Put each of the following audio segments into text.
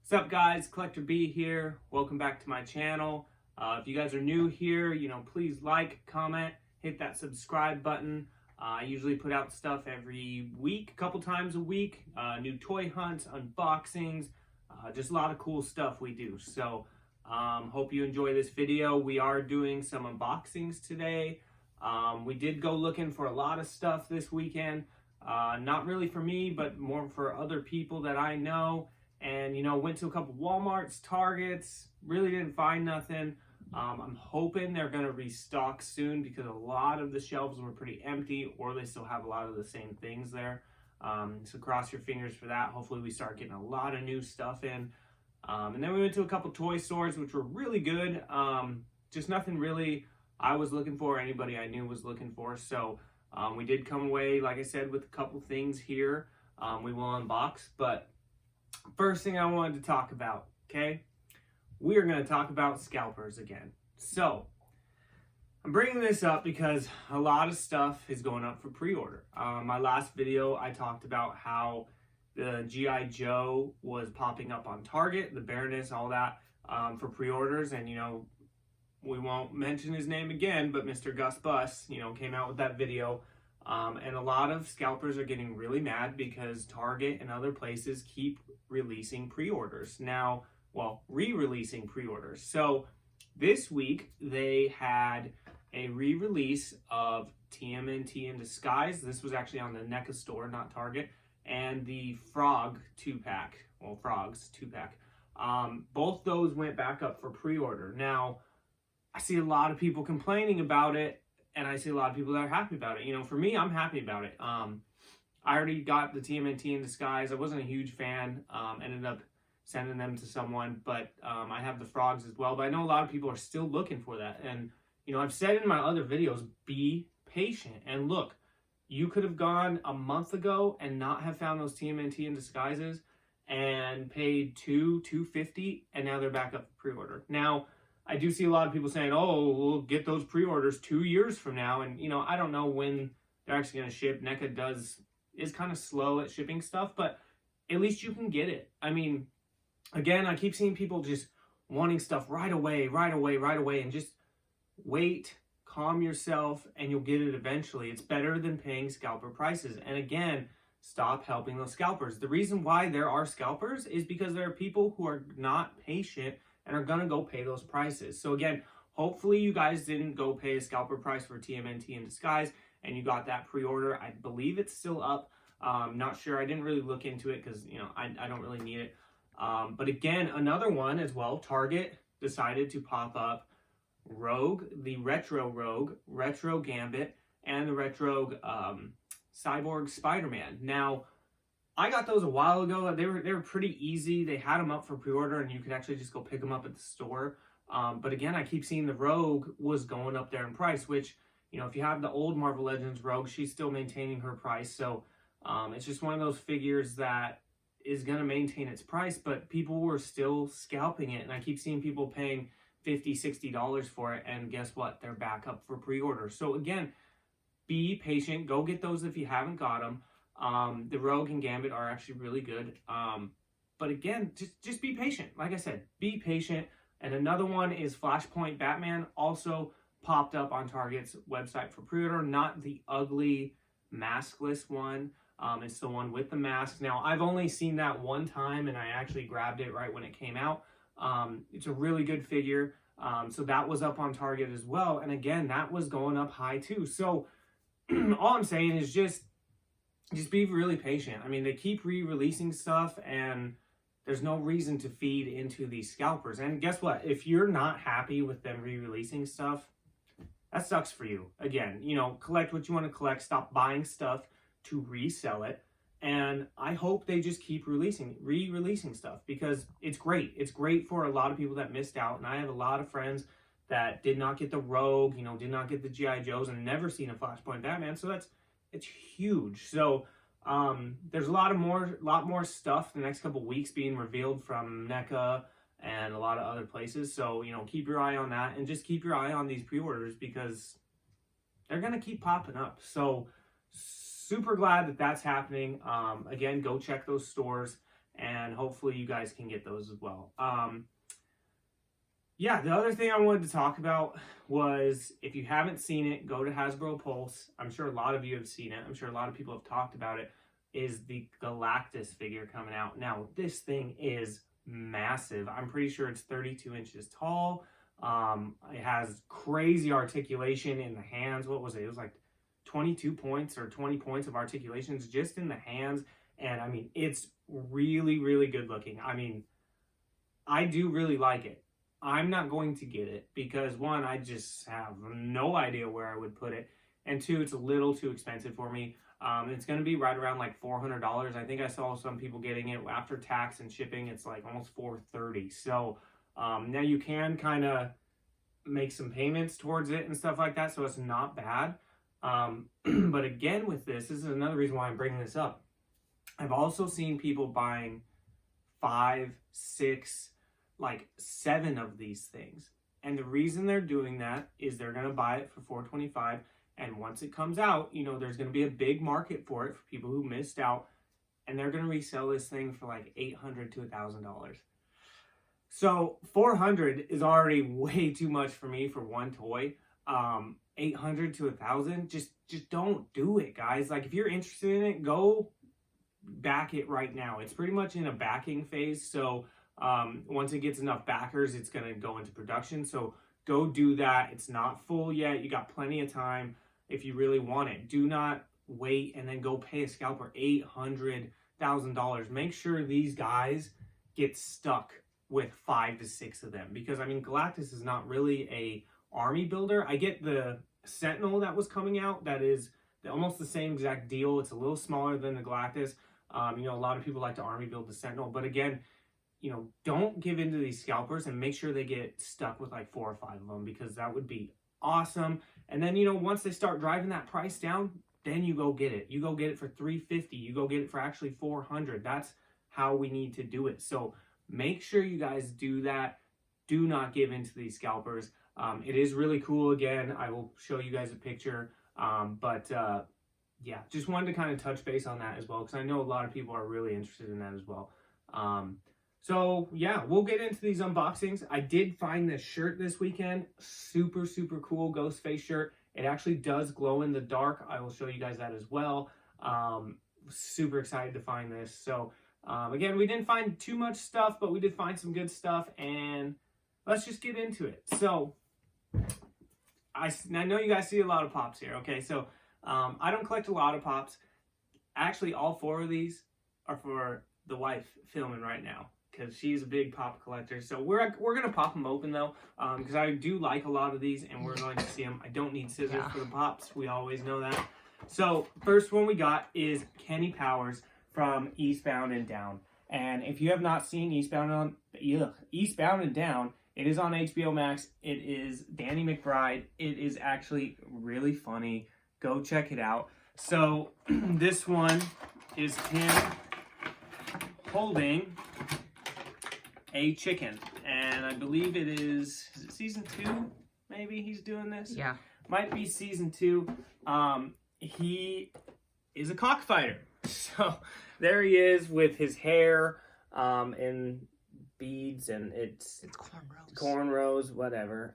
What's up, guys? Collector B here. Welcome back to my channel. If you guys are new here, please like, comment, hit that subscribe button. I usually put out stuff every week, a couple times a week. New toy hunts, unboxings, just a lot of cool stuff we do. So hope you enjoy this video. We are doing some unboxings today. We did go looking for a lot of stuff this weekend. Not really for me, but more for other people that I know. And, went to a couple Walmarts, Targets, really didn't find nothing. I'm hoping they're going to restock soon because a lot of the shelves were pretty empty, or they still have a lot of the same things there. So cross your fingers for that. Hopefully we start getting a lot of new stuff in. And then we went to a couple toy stores, which were really good. Just nothing really I was looking for, anybody I knew was looking for. So we did come away, like I said, with a couple things here we will unbox. But first thing I wanted to talk about, okay? We are going to talk about scalpers again. So, I'm bringing this up because a lot of stuff is going up for pre-order. My last video, I talked about how the G.I. Joe was popping up on Target, the Baroness, all that, for pre-orders. And, we won't mention his name again, but Mr. Gus Bus, came out with that video. And a lot of scalpers are getting really mad because Target and other places keep releasing pre-orders. Now, re-releasing pre-orders. So this week they had a re-release of TMNT in Disguise. This was actually on the NECA store, not Target. And the Frog 2-pack, Frogs 2-pack. Both those went back up for pre-order. Now, I see a lot of people complaining about it, and I see a lot of people that are happy about it. For me, I'm happy about it. I already got the TMNT in Disguise. I wasn't a huge fan. Ended up sending them to someone, but I have the Frogs as well. But I know a lot of people are still looking for that. And, I've said in my other videos, be patient. And look, you could have gone a month ago and not have found those TMNT in Disguises and paid $250, and now they're back up for pre-order. Now, I do see a lot of people saying, oh, we'll get those pre-orders 2 years from now. And, I don't know when they're actually going to ship. NECA is kind of slow at shipping stuff, but at least you can get it. I mean, again, I keep seeing people just wanting stuff right away, and just wait, calm yourself, and you'll get it eventually. It's better than paying scalper prices. And again, stop helping those scalpers. The reason why there are scalpers is because there are people who are not patient and are going to go pay those prices. So again, hopefully you guys didn't go pay a scalper price for TMNT in Disguise and you got that pre-order. I believe it's still up. Not sure. I didn't really look into it because, I don't really need it. But again, another one as well, Target decided to pop up Rogue, the Retro Rogue, Retro Gambit, and the Retro Cyborg Spider-Man. Now, I got those a while ago. They were pretty easy. They had them up for pre-order, and you could actually just go pick them up at the store. But again, I keep seeing the Rogue was going up there in price, which, if you have the old Marvel Legends Rogue, she's still maintaining her price. So it's just one of those figures that is going to maintain its price, but people were still scalping it. And I keep seeing people paying $50, $60 for it. And guess what? They're back up for pre-order. So again, be patient. Go get those if you haven't got them. The Rogue and Gambit are actually really good. But again, just be patient. Like I said, be patient. And another one is Flashpoint Batman, also popped up on Target's website for pre-order. Not the ugly maskless one. It's the one with the mask. Now, I've only seen that one time, and I actually grabbed it right when it came out. It's a really good figure. So that was up on Target as well. And again, that was going up high too. So all I'm saying is just be really patient. I mean, they keep re-releasing stuff, and there's no reason to feed into these scalpers. And guess what? If you're not happy with them re-releasing stuff, that sucks for you. Again, collect what you want to collect. Stop buying stuff to resell it. And I hope they just keep re-releasing stuff because it's great. It's great for a lot of people that missed out. And I have a lot of friends that did not get the Rogue, did not get the G.I. Joes, and never seen a Flashpoint Batman. So it's huge. So there's a lot more stuff the next couple weeks being revealed from NECA and a lot of other places. So, keep your eye on that, and just keep your eye on these pre-orders because they're going to keep popping up. So super glad that that's happening. Again, go check those stores and hopefully you guys can get those as well. Yeah, the other thing I wanted to talk about was, if you haven't seen it, go to Hasbro Pulse. I'm sure a lot of you have seen it. I'm sure a lot of people have talked about it. Is the Galactus figure coming out. Now, this thing is massive. I'm pretty sure it's 32 inches tall. It has crazy articulation in the hands. What was it? It was like 22 points or 20 points of articulations just in the hands. And I mean, it's really, really good looking. I mean, I do really like it. I'm not going to get it because, one, I just have no idea where I would put it. And two, it's a little too expensive for me. It's going to be right around like $400. I think I saw some people getting it after tax and shipping. It's like almost $430. So now you can kind of make some payments towards it and stuff like that. So it's not bad. But again, with this is another reason why I'm bringing this up. I've also seen people buying 5, 6, like 7 of these things. And the reason they're doing that is they're going to buy it for $425. And once it comes out, you know, there's going to be a big market for it for people who missed out. And they're going to resell this thing for like $800 to $1,000. So $400 is already way too much for me for one toy. $800 to $1,000, just don't do it, guys. Like, if you're interested in it, go back it right now. It's pretty much in a backing phase. So once it gets enough backers, it's going to go into production. So go do that. It's not full yet. You got plenty of time if you really want it. Do not wait and then go pay a scalper $800,000. Make sure these guys get stuck with 5 to 6 of them, because I mean, Galactus is not really a army builder. I get the Sentinel that was coming out. That is almost the same exact deal. It's a little smaller than the Galactus. You know, a lot of people like to army build the Sentinel, but again, you know, don't give into these scalpers and make sure they get stuck with like 4 or 5 of them, because that would be awesome. And then, you know, once they start driving that price down, then you go get it. You go get it for $350. You go get it for actually $400. That's how we need to do it. So make sure you guys do that. Do not give into these scalpers. It is really cool. Again, I will show you guys a picture. Yeah, just wanted to kind of touch base on that as well, because I know a lot of people are really interested in that as well. So yeah, we'll get into these unboxings. I did find this shirt this weekend. Super, super cool ghost face shirt. It actually does glow in the dark. I will show you guys that as well. Super excited to find this. So again, we didn't find too much stuff, but we did find some good stuff, and let's just get into it. So I know you guys see a lot of pops here. Okay, so I don't collect a lot of pops. Actually, all 4 of these are for the wife filming right now, because she's a big pop collector. So we're gonna pop them open though, because I do like a lot of these, and we're going to see them. I don't need scissors for the pops. We always know that. So first one we got is Kenny Powers from Eastbound and Down. And if you have not seen Eastbound and Down, it is on HBO Max. It is Danny McBride. It is actually really funny. Go check it out. So this one is him holding a chicken, and I believe it is it season 2? Maybe he's doing this. Yeah, might be season 2. He is a cockfighter. So there he is with his hair and beads, and it's cornrows, whatever.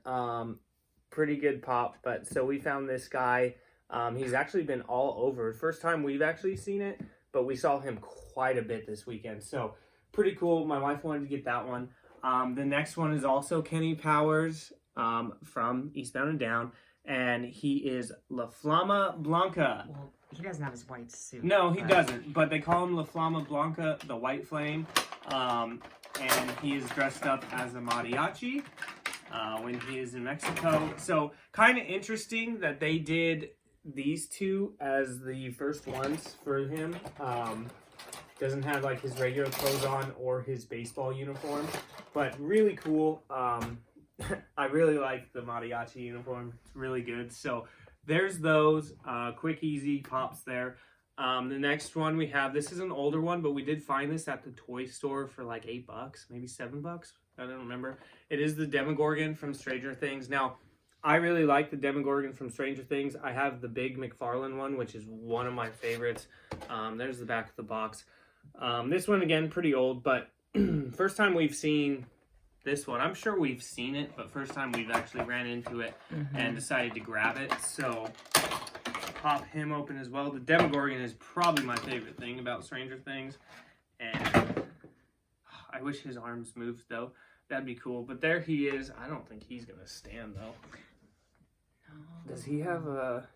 Pretty good pop. But so we found this guy. He's actually been all over. First time we've actually seen it, but we saw him quite a bit this weekend. So pretty cool. My wife wanted to get that one. The next one is also Kenny Powers from Eastbound and Down, and he is La Flama Blanca. Well, he doesn't have his white suit. No, he doesn't, but they call him La Flama Blanca, the White Flame. And he is dressed up as a mariachi when he is in Mexico. So kind of interesting that they did these 2 as the first ones for him. Doesn't have like his regular clothes on or his baseball uniform, but really cool. I really like the mariachi uniform. It's really good. So there's those quick, easy pops there. The next one we have, this is an older one, but we did find this at the toy store for like $8, maybe $7. I don't remember. It is the Demogorgon from Stranger Things. Now, I really like the Demogorgon from Stranger Things. I have the big Mcfarlane one, which is one of my favorites. There's the back of the box. This one, again, pretty old, but first time we've seen this one. I'm sure we've seen it, but first time we've actually ran into it and decided to grab it. So pop him open as well. The Demogorgon is probably my favorite thing about Stranger Things. And I wish his arms moved, though. That'd be cool. But there he is. I don't think he's going to stand, though. No. Does he have a...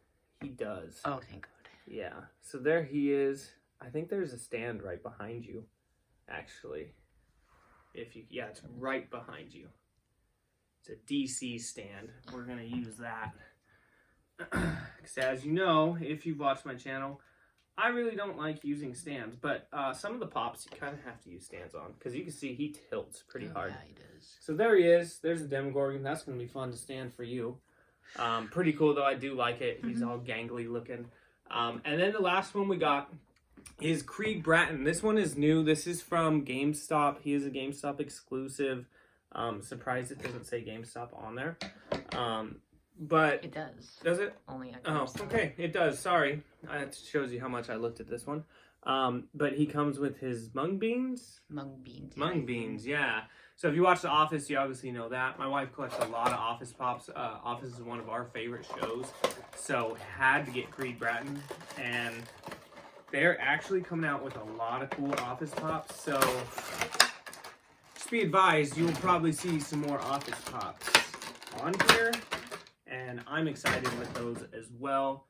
He does. Oh, thank God. Yeah. So there he is. I think there's a stand right behind you, actually. Yeah, it's right behind you. It's a DC stand. We're going to use that. Because as you know, if you've watched my channel, I really don't like using stands. But some of the pops, you kind of have to use stands on. Because you can see he tilts pretty hard. Yeah, he does. So there he is. There's a Demogorgon. That's going to be fun to stand for you. Pretty cool, though. I do like it. He's all gangly looking. And then the last one we got is Creed Bratton. This one is new. This is from GameStop. He is a GameStop exclusive. Surprised it doesn't say GameStop on there. But it does. Does it? Only at GameStop. Oh, okay. It does. Sorry. It shows you how much I looked at this one. But he comes with his mung beans. Mung beans. Yeah. Mung beans, yeah. So if you watch The Office, you obviously know that. My wife collects a lot of Office Pops. Office is one of our favorite shows. So had to get Creed Bratton. And they're actually coming out with a lot of cool Office Pops. So just be advised, you will probably see some more Office Pops on here. And I'm excited with those as well.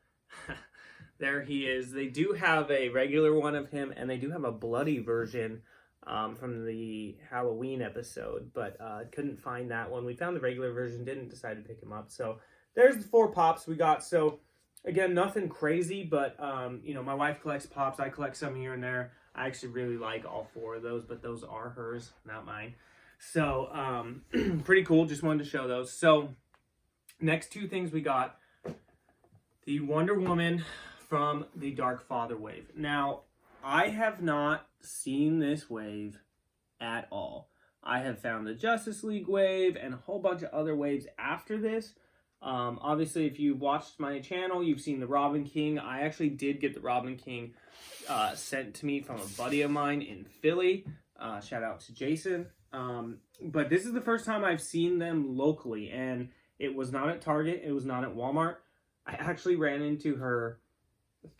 There he is. They do have a regular one of him, and they do have a bloody version from the Halloween episode, but couldn't find that one. We found the regular version, didn't decide to pick him up. So there's the 4 pops we got. So again, nothing crazy, but you know, my wife collects pops. I collect some here and there. I actually really like all 4 of those, but those are hers, not mine. So pretty cool. Just wanted to show those. So next 2 things we got, the Wonder Woman from the Dark Father wave. Now, I have not seen this wave at all. I have found the Justice League wave and a whole bunch of other waves after this. Obviously, if you've watched my channel, you've seen the Robin King. I actually did get the Robin King sent to me from a buddy of mine in Philly. Shout out to Jason. But this is the first time I've seen them locally, and it was not at Target. It was not at Walmart. I actually ran into her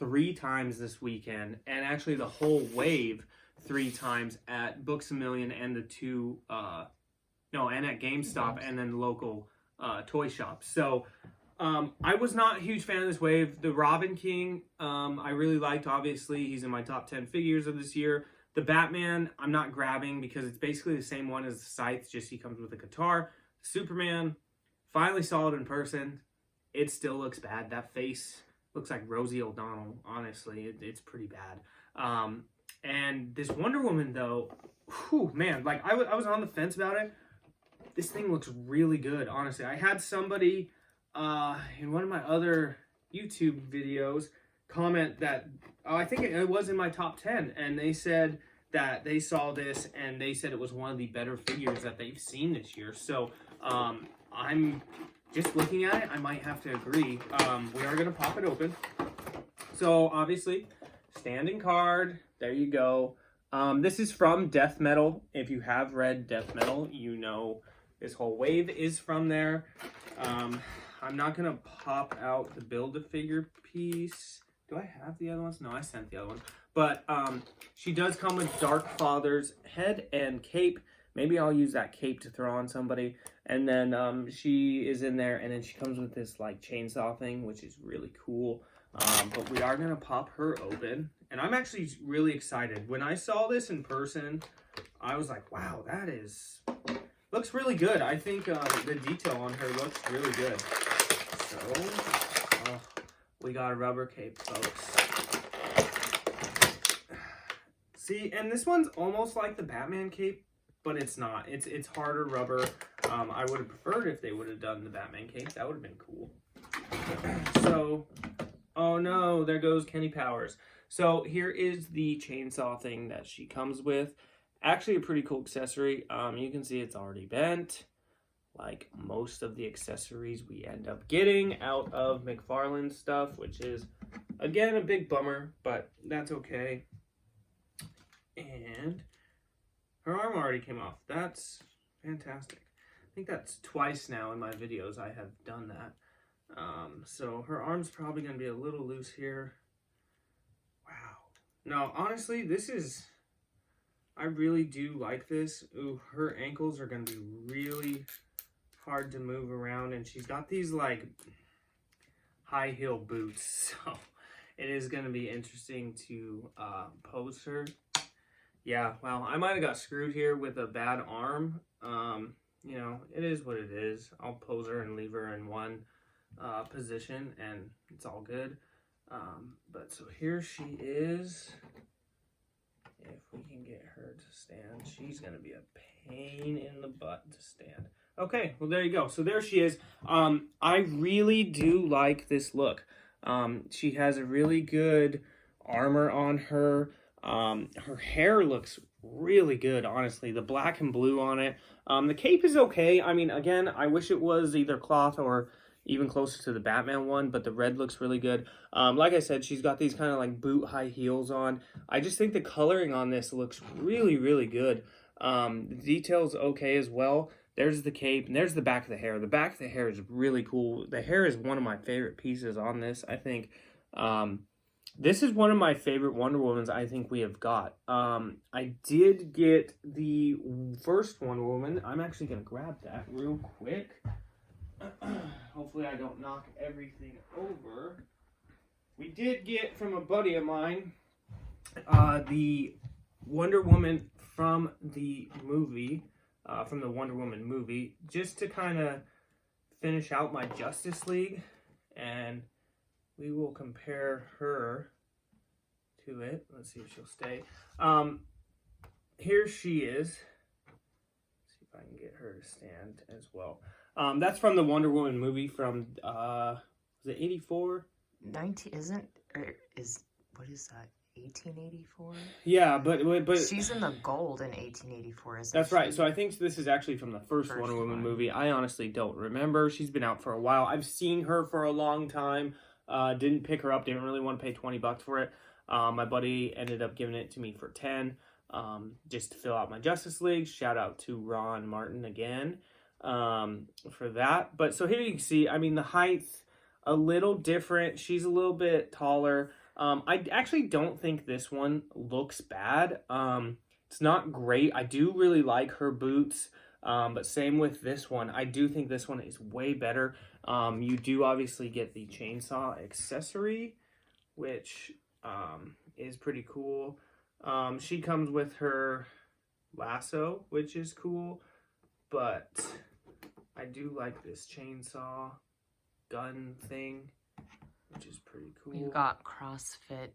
3 times this weekend, and actually the whole wave 3 times at Books A Million and the 2, and at GameStop and then local toy shops. So I was not a huge fan of this wave. The Robin King, I really liked, obviously. He's in my top 10 figures of this year. The Batman, I'm not grabbing because it's basically the same one as the Scythe, just he comes with a guitar. Superman, finally saw it in person. It still looks bad. That face looks like Rosie O'Donnell, honestly. It's pretty bad. And this Wonder Woman, though, whew, man, like I was on the fence about it. This thing looks really good, honestly. I had somebody in one of my other YouTube videos comment that, I think it was in my top 10, and they said that they saw this and they said it was one of the better figures that they've seen this year. So I'm just looking at it, I might have to agree. We are going to pop it open. So obviously, standing card, there you go. This is from Death Metal. If you have read Death Metal, you know this whole wave is from there. I'm not going to pop out the Build-A-Figure piece. Do I have the other ones? No, I sent the other ones. But she does come with Dark Father's head and cape. Maybe I'll use that cape to throw on somebody. And then she is in there, and then she comes with this like chainsaw thing, which is really cool. But we are going to pop her open. And I'm actually really excited. When I saw this in person, I was like, wow, that looks really good. I think the detail on her looks really good. So, we got a rubber cape, folks. See, and this one's almost like the Batman cape, but it's not. It's harder rubber. I would have preferred if they would have done the Batman cape. That would have been cool. So, oh no, there goes Kenny Powers. So here is the chainsaw thing that she comes with. Actually a pretty cool accessory. You can see it's already bent, like most of the accessories we end up getting out of Mcfarlane stuff, which is, again, a big bummer, but that's okay. And her arm already came off. That's fantastic. I think that's twice now in my videos I have done that. So her arm's probably going to be a little loose here. Wow. No, honestly, this is... I really do like this. Ooh, her ankles are going to be really hard to move around. And she's got these, like, high heel boots. So it is going to be interesting to pose her. Yeah, well, I might have got screwed here with a bad arm. You know, it is what it is. I'll pose her and leave her in one position, and it's all good. But so here she is. If we can get her to stand, she's going to be a pain in the butt to stand. Okay, well, there you go. So there she is. I really do like this look. She has a really good armor on her. Her hair looks really good, honestly. The black and blue on it. The cape is okay. I mean, again, I wish it was either cloth or even closer to the Batman one, but the red looks really good. Like I said, she's got these kind of like boot high heels on. I just think the coloring on this looks really, really good. The detail's okay as well. There's the cape, and there's the back of the hair. The back of the hair is really cool. The hair is one of my favorite pieces on this, I think. This is one of my favorite Wonder Womans I think we have got. I did get the first Wonder Woman. I'm actually going to grab that real quick. Hopefully I don't knock everything over. We did get from a buddy of mine the Wonder Woman from the movie, from the Wonder Woman movie, just to kind of finish out my Justice League, and we will compare her to it. Let's see if she'll stay. Here she is. Let's see if I can get her to stand as well. That's from the Wonder Woman movie from, was it 84? 19, isn't, or is, what is that, 1884? Yeah, but she's in the gold in 1884, isn't that's she? right. So I think this is actually from the first Wonder Woman movie. I honestly don't remember. She's been out for a while. I've seen her for a long time. Didn't pick her up. Didn't really want to pay $20 for it. My buddy ended up giving it to me for 10, just to fill out my Justice League. Shout out to Ron Martin again. For that. But so here you can see, I mean, the height's a little different. She's a little bit taller. I actually don't think this one looks bad. It's not great. I do really like her boots. But same with this one. I do think this one is way better. You do obviously get the chainsaw accessory, which is pretty cool. She comes with her lasso, which is cool. But I do like this chainsaw gun thing, which is pretty cool. We've got CrossFit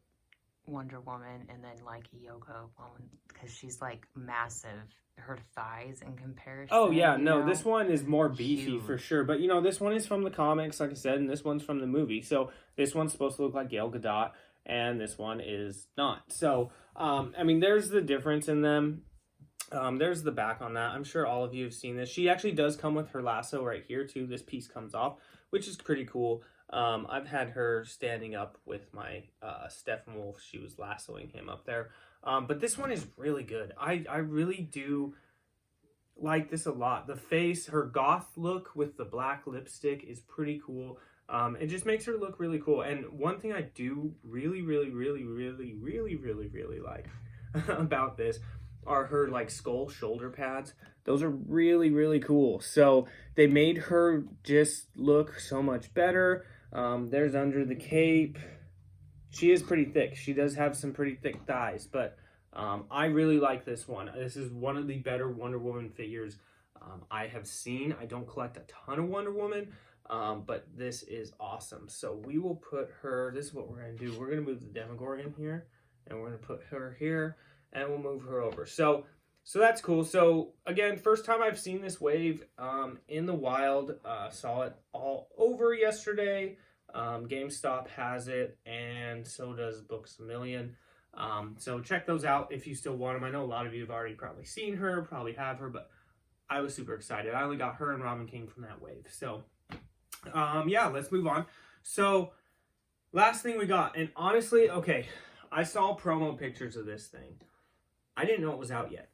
Wonder Woman and then like yoga woman, because she's like massive. Her thighs in comparison. Oh yeah, no, this one is more beefy for sure. But you know, this one is from the comics, like I said, and this one's from the movie. So this one's supposed to look like Gal Gadot, and this one is not. So I mean, there's the difference in them. There's the back on that. I'm sure all of you have seen this. She actually does come with her lasso right here too. This piece comes off, which is pretty cool. I've had her standing up with my Steppenwolf. She was lassoing him up there. But this one is really good. I really do like this a lot. The face, her goth look with the black lipstick is pretty cool. It just makes her look really cool. And one thing I do really like about this are her like skull shoulder pads. Those are really cool. So they made her just look so much better. There's under the cape. She is pretty thick. She does have some pretty thick thighs, but I really like this one. This is one of the better Wonder Woman figures I have seen. I don't collect a ton of Wonder Woman, but this is awesome. So we will put her, this is what we're going to do. We're going to move the Demogorgon here, and we're going to put her here, and we'll move her over. So that's cool. So again, first time I've seen this wave in the wild. Saw it all over yesterday. GameStop has it, and so does Books A Million. So check those out if you still want them. I know a lot of you have already probably seen her, probably have her, but I was super excited. I only got her and Robin King from that wave. So yeah, let's move on. So last thing we got, and honestly, okay, I saw promo pictures of this thing. I didn't know it was out yet.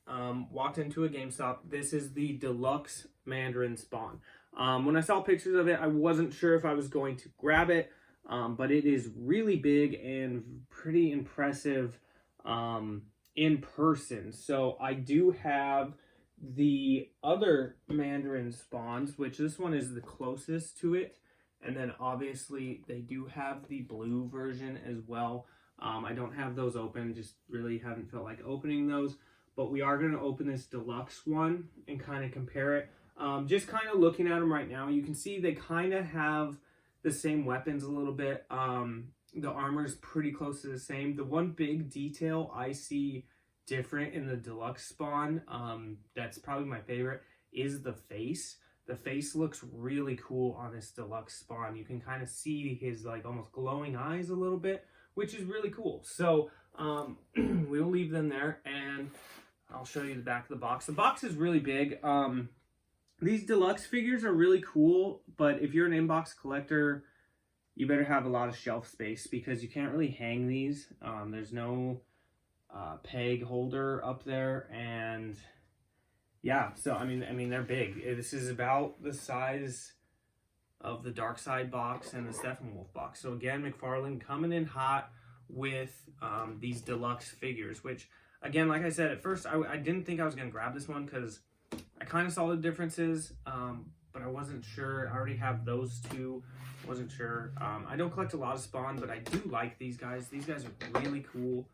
Walked into a GameStop. This is the Deluxe Mandarin Spawn. When I saw pictures of it, I wasn't sure if I was going to grab it, but it is really big and pretty impressive in person. So I do have the other Mandarin Spawns, which this one is the closest to it. And then obviously they do have the blue version as well. I don't have those open, just really haven't felt like opening those. But we are going to open this Deluxe one and kind of compare it. Just kind of looking at them right now, you can see they kind of have the same weapons a little bit. The armor is pretty close to the same. The one big detail I see different in the Deluxe Spawn, that's probably my favorite, is the face. The face looks really cool on this Deluxe Spawn. You can kind of see his like almost glowing eyes a little bit, which is really cool. So we'll leave them there and I'll show you the back of the box. The box is really big. These Deluxe figures are really cool, but if you're an inbox collector, you better have a lot of shelf space because you can't really hang these. There's no peg holder up there, and yeah, so I mean they're big. This is about the size of the Dark Side box and the Steppenwolf box. So again, Mcfarlane coming in hot with these Deluxe figures, which again, like I said, at first I didn't think I was going to grab this one because I kind of saw the differences, but I wasn't sure. I already have those two. Wasn't sure. I don't collect a lot of Spawn, but I do like these guys. These guys are really cool.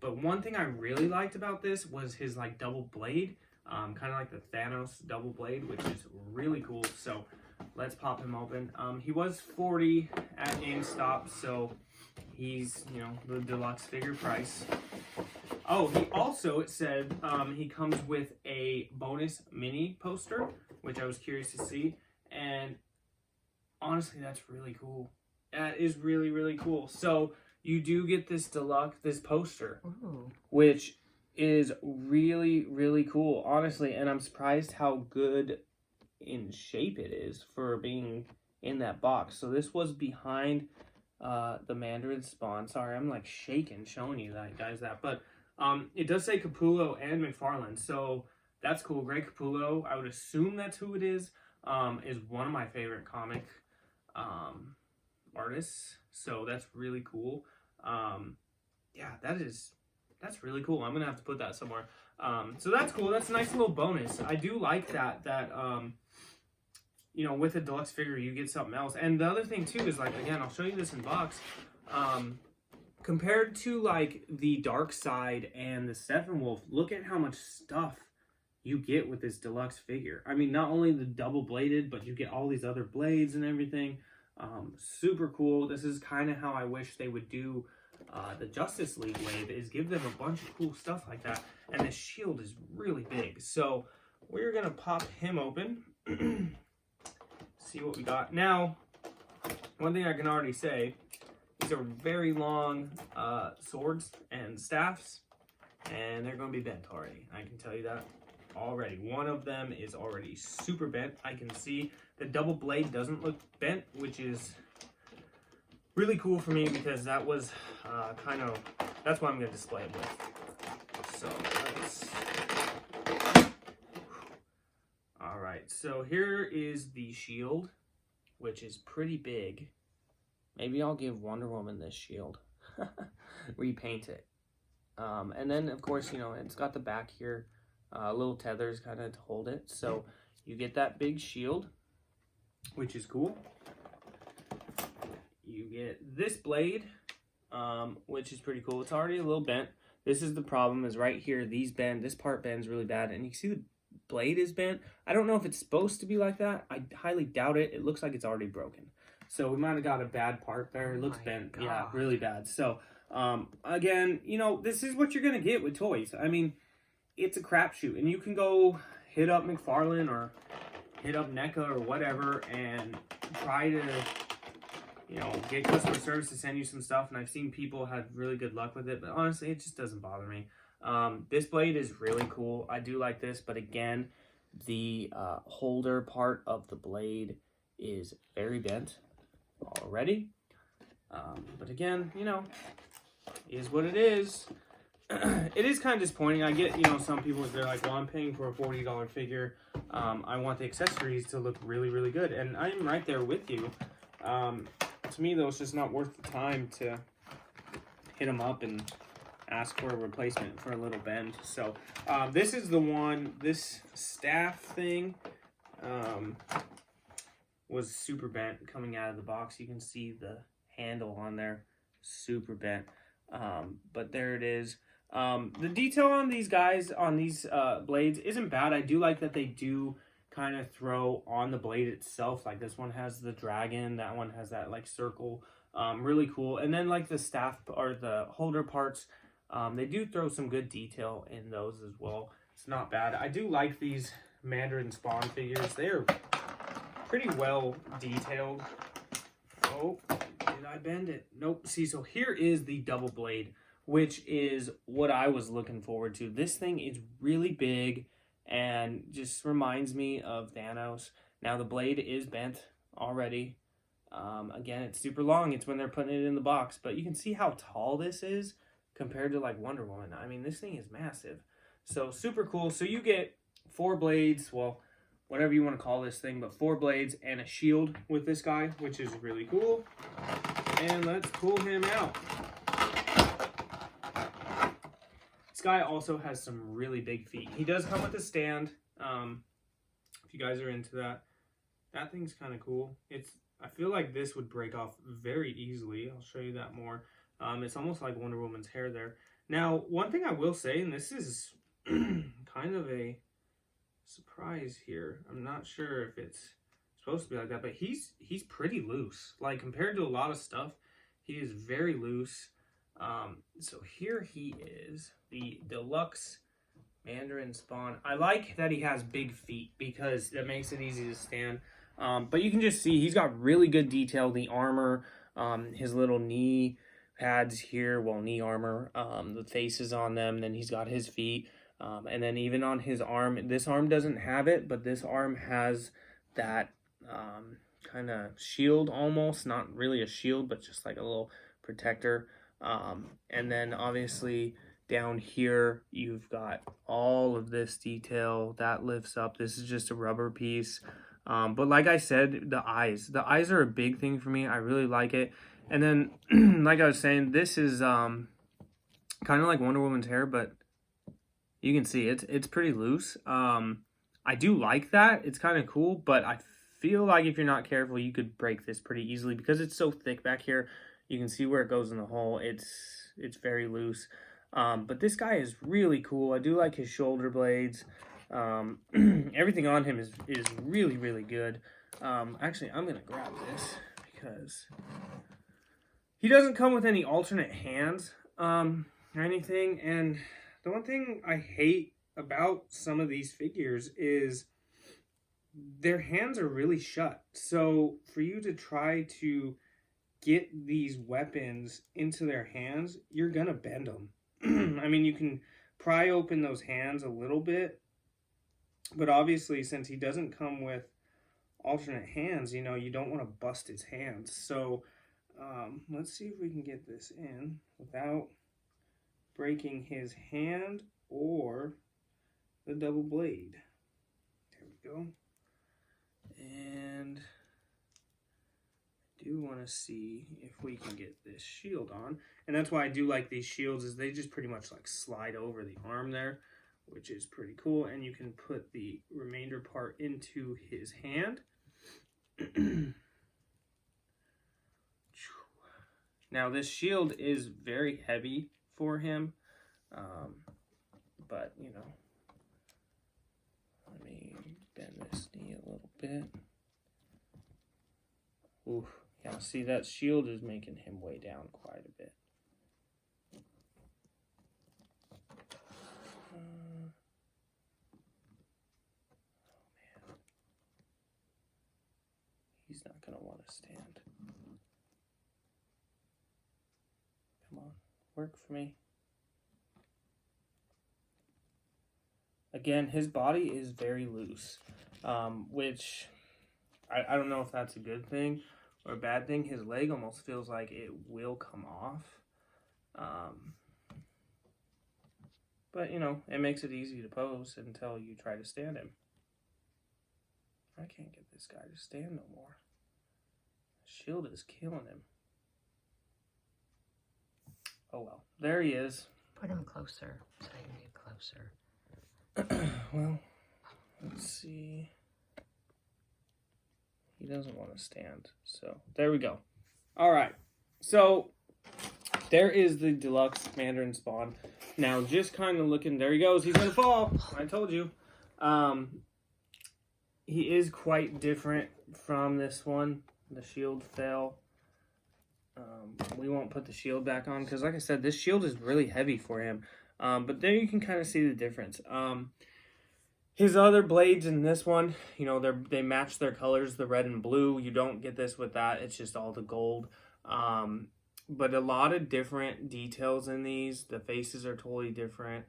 But one thing I really liked about this was his like double blade, kind of like the Thanos double blade, which is really cool. So let's pop him open. He was $40 at GameStop, so he's, you know, the Deluxe figure price. Oh, he also, it said, he comes with a bonus mini poster, which I was curious to see. And honestly, that's really cool. That is really, really cool. So you do get this Deluxe, this poster, ooh, which is really, really cool, honestly. And I'm surprised how good in shape it is for being in that box. So this was behind the Mandarin Spawn. Sorry, I'm like shaking showing you that, guys, that. But it does say Capullo and Mcfarlane, so that's cool. Greg Capullo, I would assume that's who it is one of my favorite comic artists. So that's really cool. Yeah, that's really cool. I'm gonna have to put that somewhere. So that's cool. That's a nice little bonus. I do like that you know, with a Deluxe figure you get something else. And the other thing too is, like, again, I'll show you this in box. Compared to like the Dark Side and the Steppenwolf, look at how much stuff you get with this Deluxe figure. I mean, not only the double bladed, but you get all these other blades and everything. Super cool. This is kind of how I wish they would do the Justice League wave, is give them a bunch of cool stuff like that. And the shield is really big. So we're gonna pop him open. See what we got. Now, one thing I can already say, these are very long swords and staffs, and they're going to be bent already. I can tell you that already. One of them is already super bent. I can see the double blade doesn't look bent, which is really cool for me because that was that's what I'm going to display it with. So let's... All right, so here is the shield, which is pretty big. Maybe I'll give Wonder Woman this shield. Repaint it. And then, of course, you know, it's got the back here. Little tethers kind of to hold it. So you get that big shield, which is cool. You get this blade, which is pretty cool. It's already a little bent. This is the problem, is right here, these bend. This part bends really bad. And you can see the blade is bent. I don't know if it's supposed to be like that. I highly doubt it. It looks like it's already broken. So we might have got a bad part there. It looks bent. God. Yeah, really bad. So, again, you know, this is what you're going to get with toys. I mean, it's a crapshoot. And you can go hit up Mcfarlane or hit up NECA or whatever and try to, you know, get customer service to send you some stuff. And I've seen people have really good luck with it. But honestly, it just doesn't bother me. This blade is really cool. I do like this. But again, the holder part of the blade is very bent already. But again, you know, is what it is. it is kind of disappointing. I get, some people, they're like, well, I'm paying for a $40 figure. I want the accessories to look really, really good. And I'm right there with you. To me, though, it's just not worth the time to hit them up and ask for a replacement for a little bend. So this is the one, this staff thing was super bent coming out of the box. You can see the handle on there, super bent. But there it is. The detail on these guys, on these blades, isn't bad. I do like that they do kind of throw on the blade itself. Like this one has the dragon, that one has that like circle. Really cool. And then like the staff or the holder parts, they do throw some good detail in those as well. It's not bad. I do like these Mandarin Spawn figures. They're pretty well detailed. Oh, did I bend it? Nope. See, so here is the double blade, which is what I was looking forward to. This thing is really big and just reminds me of Thanos. Now the blade is bent already. Again, it's super long. It's when they're putting it in the box, but you can see how tall this is compared to like Wonder Woman. I mean, this thing is massive. So super cool. So you get 4 blades, well, whatever you want to call this thing, but 4 blades and a shield with this guy, which is really cool. And let's pull him out. This guy also has some really big feet. He does come with a stand. If you guys are into that, that thing's kind of cool. I feel like this would break off very easily. I'll show you that more. It's almost like Wonder Woman's hair there. Now, one thing I will say, and this is kind of a surprise here. I'm not sure if it's supposed to be like that, but he's pretty loose. Like compared to a lot of stuff, he is very loose. So here he is, the Deluxe Mandarin Spawn. I like that he has big feet because that makes it easy to stand. But you can just see he's got really good detail. The armor, his little knee pads here, well, knee armor, the faces on them. Then he's got his feet. And then even on his arm, this arm doesn't have it, but this arm has that kind of shield almost. Not really a shield, but just like a little protector. And then obviously down here, you've got all of this detail that lifts up. This is just a rubber piece. But like I said, the eyes are a big thing for me. I really like it. And then, like I was saying, this is kind of like Wonder Woman's hair, but you can see it's pretty loose. I do like that. It's kind of cool, but I feel like if you're not careful, you could break this pretty easily because it's so thick back here. You can see where it goes in the hole. It's very loose. But this guy is really cool. I do like his shoulder blades. Everything on him is really, really good. Actually, I'm going to grab this because he doesn't come with any alternate hands or anything. And the one thing I hate about some of these figures is their hands are really shut. So for you to try to get these weapons into their hands, you're going to bend them. I mean, you can pry open those hands a little bit, but obviously since he doesn't come with alternate hands, you don't want to bust his hands. So let's see if we can get this in without breaking his hand or the double blade. There we go. And I do want to see if we can get this shield on. And that's why I do like these shields, is they just pretty much like slide over the arm there, which is pretty cool. And you can put the remainder part into his hand. Now this shield is very heavy for him, but let me bend this knee a little bit. Oof, yeah, see that shield is making him weigh down quite a bit. Oh man, he's not gonna want to stand. Come on, work for me. Again, his body is very loose, which I don't know if that's a good thing or a bad thing. His leg almost feels like it will come off. But, you know, it makes it easy to pose until you try to stand him. I can't get this guy to stand no more. Shield is killing him. Oh well, there he is. Put him closer so you can get closer. Well, let's see. He doesn't want to stand, so there we go. All right, so there is the Deluxe Mandarin Spawn. Now, just kind of looking, there he goes. He's gonna fall. I told you. He is quite different from this one. The shield fell. We won't put the shield back on because, like I said, this shield is really heavy for him. But there you can kind of see the difference. His other blades in this one, you know, they match their colors, the red and blue. You don't get this with that. It's just all the gold. But a lot of different details in these. The faces are totally different.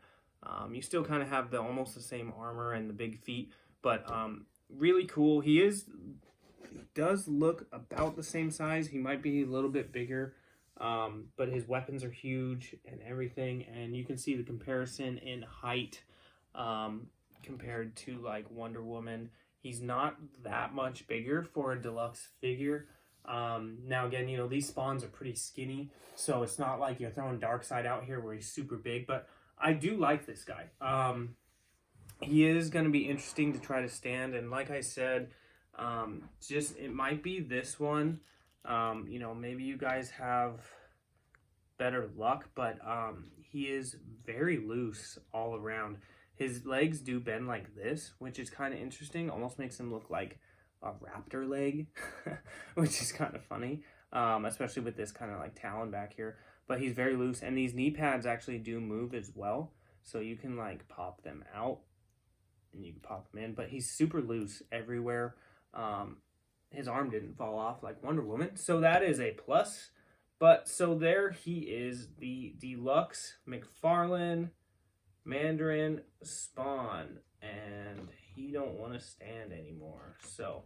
You still kind of have almost the same armor and the big feet, but really cool. He does look about the same size. He might be a little bit bigger, but his weapons are huge and everything, and you can see the comparison in height compared to like Wonder Woman. He's not that much bigger for a deluxe figure. Now again, you know, these spawns are pretty skinny, so it's not like you're throwing Darkseid out here where he's super big, but I do like this guy. He is going to be interesting to try to stand, and like I said, it might be this one. You know, maybe you guys have better luck, but he is very loose all around. His legs do bend like this, which is kind of interesting. Almost makes him look like a raptor leg, which is kind of funny, especially with this kind of like talon back here. But he's very loose, and these knee pads actually do move as well, so you can like pop them out and you can pop them in, but he's super loose everywhere. His arm didn't fall off like Wonder Woman, so that is a plus. But so there he is, the Deluxe Mcfarlane Mandarin Spawn, and he don't want to stand anymore. So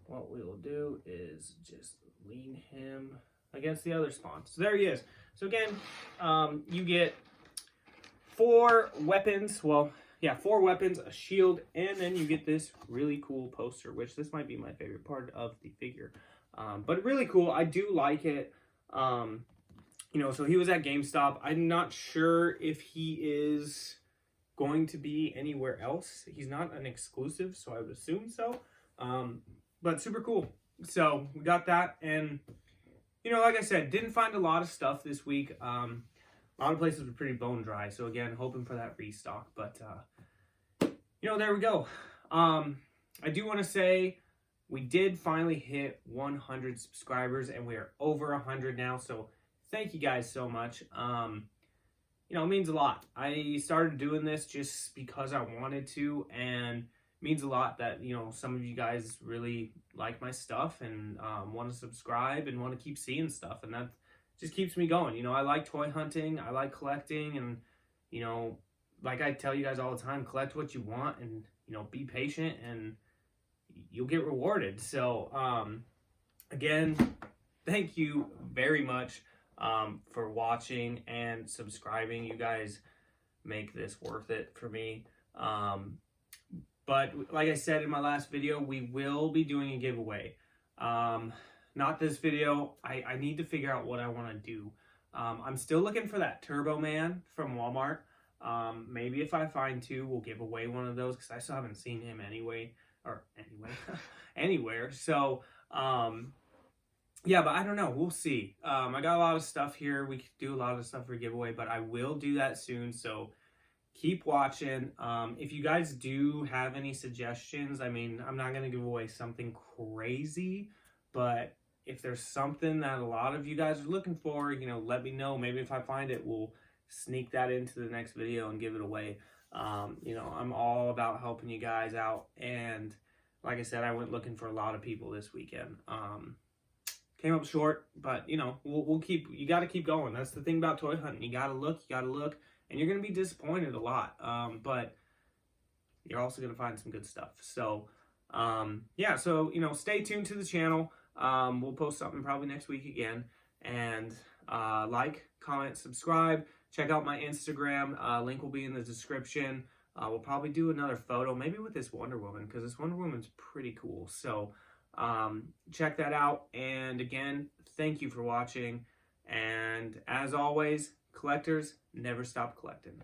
what we will do is just lean him against the other spawn. So there he is. So again, you get 4 weapons. Well, yeah, 4 weapons, a shield, and then you get this really cool poster, which this might be my favorite part of the figure. But really cool. I do like it. You know, so he was at GameStop. I'm not sure if he is going to be anywhere else. He's not an exclusive, so I would assume so. But super cool. So we got that, and you know, like I said, didn't find a lot of stuff this week. A lot of places were pretty bone dry, so again, hoping for that restock. But you know, there we go. I do want to say we did finally hit 100 subscribers, and we are over 100 now. So thank you guys so much. You know, it means a lot. I started doing this just because I wanted to, and it means a lot that, you know, some of you guys really like my stuff and want to subscribe and want to keep seeing stuff, and that just keeps me going. You know, I like toy hunting, I like collecting, and, you know, like I tell you guys all the time, collect what you want, and, you know, be patient, and you'll get rewarded. So, again, thank you very much for watching and subscribing. You guys make this worth it for me. But like I said in my last video, we will be doing a giveaway. Not this video. I need to figure out what I want to do. I'm still looking for that Turbo Man from Walmart. Maybe if I find 2, we'll give away one of those, because I still haven't seen him anywhere. So, yeah, but I don't know. We'll see. I got a lot of stuff here. We could do a lot of stuff for giveaway, but I will do that soon. So keep watching. If you guys do have any suggestions, I mean, I'm not going to give away something crazy, but if there's something that a lot of you guys are looking for, you know, let me know. Maybe if I find it, we'll sneak that into the next video and give it away. You know, I'm all about helping you guys out, and like I said, I went looking for a lot of people this weekend. Came up short, but you know, we'll keep. You got to keep going. That's the thing about toy hunting. You got to look, and you're gonna be disappointed a lot. But you're also gonna find some good stuff. So, yeah. So you know, stay tuned to the channel. We'll post something probably next week again, and like, comment, subscribe. check out my Instagram. Link will be in the description. We'll probably do another photo, maybe with this Wonder Woman, because this Wonder Woman's pretty cool. So check that out. And again, thank you for watching. And as always, collectors, never stop collecting.